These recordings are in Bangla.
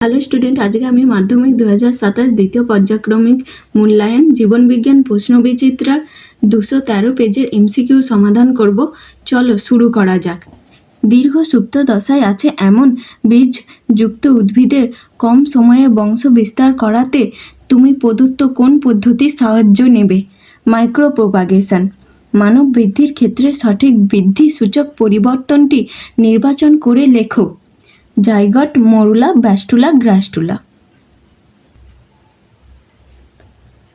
হ্যালো স্টুডেন্ট, আজকে আমি মাধ্যমিক 2027 দ্বিতীয় পর্যায়ক্রমিক মূল্যায়ন জীবনবিজ্ঞান প্রশ্নবিচিত্রার 213 পেজের এমসিকিউ সমাধান করব। চলো শুরু করা যাক। দীর্ঘ সুপ্ত দশায় আছে এমন বীজযুক্ত উদ্ভিদের কম সময়ে বংশ বিস্তার করাতে তুমি প্রদত্ত কোন পদ্ধতির সাহায্য নেবে? মাইক্রোপ্রোপাগেশন। মানব বৃদ্ধির ক্ষেত্রে সঠিক বৃদ্ধি সূচক পরিবর্তনটি নির্বাচন করে লেখো। Zygote, morula, blastula, gastrula.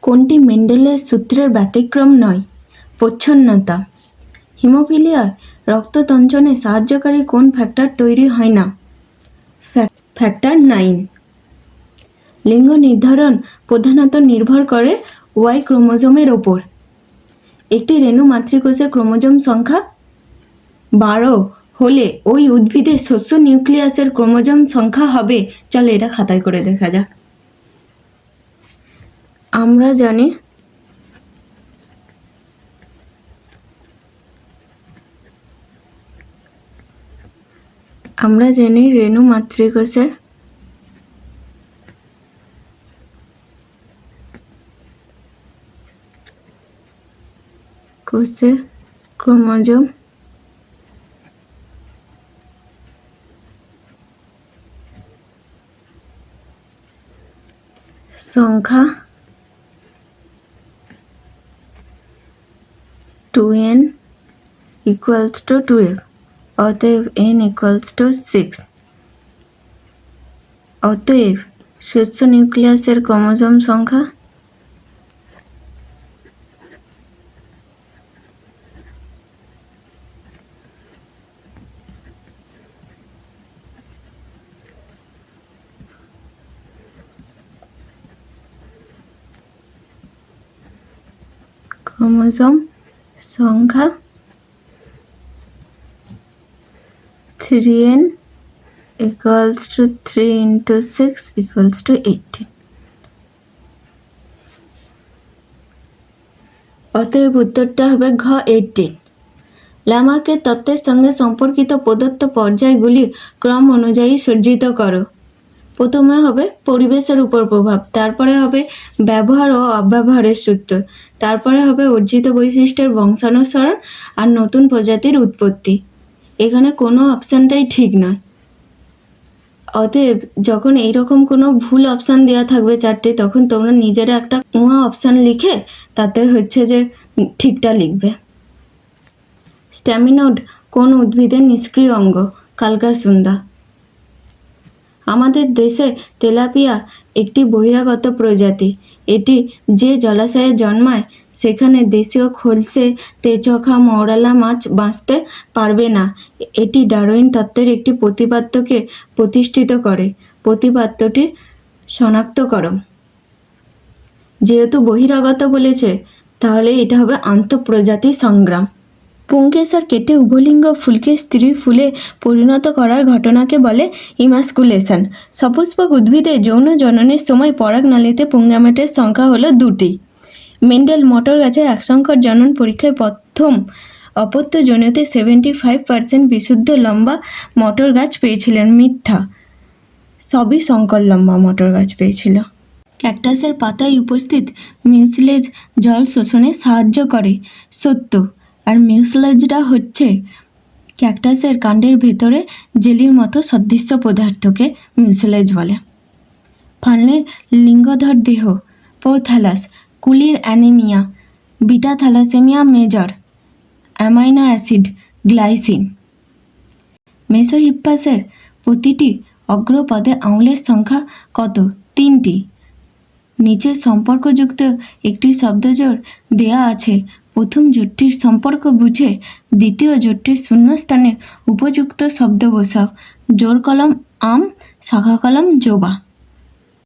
কোনটি মেন্ডেলের সূত্রের ব্যতিক্রম নয়? প্রচ্ছন্নতা। হিমোফিলিয়ার রক্ততঞ্চনে সাহায্যকারী কোন ফ্যাক্টর তৈরি হয় না? ফ্যাক্টর 9। লিঙ্গ নির্ধারণ প্রধানত নির্ভর করে ওয়াই ক্রোমোজোমের ওপর। একটি রেণু মাতৃকোষে ক্রোমোজোম সংখ্যা 12 হলে ওই উদ্ভিদের শস্য নিউক্লিয়াসের ক্রোমোজোম সংখ্যা হবে। চলো এটা খাতায় করে দেখা যাক। আমরা জানি রেণু মাতৃকোষে ক্রোমোজোম সংখ্যা 2n equals to 12, অতএব n equals to 6। অতএব শস্য নিউক্লিয়াসের ক্রোমোজোম সংখ্যা সংখ্যা 3n equals to 3 into 6 equals to 18। অতএব উত্তরটা হবে ঘ 18। ল্যামার্কের তত্ত্বের সঙ্গে সম্পর্কিত প্রদত্ত পর্যায়গুলি ক্রম অনুযায়ী সজ্জিত করো। প্রথমে হবে পরিবেশের উপর প্রভাব, তারপরে হবে ব্যবহার ও অব্যবহারের সূত্র, তারপরে হবে অর্জিত বৈশিষ্ট্যের বংশানুসরণ আর নতুন প্রজাতির উৎপত্তি। এখানে কোনো অপশানটাই ঠিক নয়। অতএব যখন এইরকম কোনো ভুল অপশান দেওয়া থাকবে চারটে, তখন তোমরা নিজেরা একটা অপশান লিখে তাতে হচ্ছে যে ঠিকটা লিখবে। স্ট্যামিনোড কোন উদ্ভিদের নিষ্ক্রিয় অঙ্গ? কালকাসুন্দা। আমাদের দেশে তেলাপিয়া একটি বহিরাগত প্রজাতি। এটি যে জলাশয়ে জন্মায় সেখানে দেশীয় খলসে তেচখা মৌরালা মাছ বাঁচতে পারবে না। এটি ডারউইন তত্ত্বের একটি প্রতিপাদ্যকে প্রতিষ্ঠিত করে। প্রতিপাদ্যটি শনাক্ত করো। যেহেতু বহিরাগত বলেছে তাহলে এটা হবে আন্তঃপ্রজাতি সংগ্রাম। পুংকেশর কেটে উভলিঙ্গ ফুলকে স্ত্রী ফুলে পরিণত করার ঘটনাকে বলে ইমাস্কুলেশন। সপুষ্পক উদ্ভিদে যৌন জননের সময় পরাগনালীতে পুংগ্যামেটের সংখ্যা হলো 2টি। মেন্ডেল মটর গাছের একসংখ্যক জনন পরীক্ষায় প্রথম অপত্যজনিত 75% বিশুদ্ধ লম্বা মটর গাছ পেয়েছিলেন। মিথ্যা, সবই সংকর লম্বা মটর গাছ পেয়েছিল। ক্যাকটাসের পাতায় উপস্থিত মিউসিলেজ জল শোষণে সাহায্য করে। সত্য। আর মিউসিলেজটা হচ্ছে ক্যাকটাসের কাণ্ডের ভেতরে জেলির মতো সদৃশ্য পদার্থকে মিউসিলেজ বলে। ফার্নের লিঙ্গধর দেহ। পোরথ্যালাস। কুলির anemia. Beta thalassemia major. Amino acid glycine. মেসোহিপ্পাসের প্রতিটি অগ্রপদে আঙুলের সংখ্যা কত? 3টি। নিচের সম্পর্কযুক্ত একটি শব্দজোড় দেয়া আছে। প্রথম জোটটির সম্পর্ক বুঝে দ্বিতীয় জোটটির শূন্যস্থানে উপযুক্ত শব্দ বসাও। জোড় কলম আম, শাখা কলম জবা।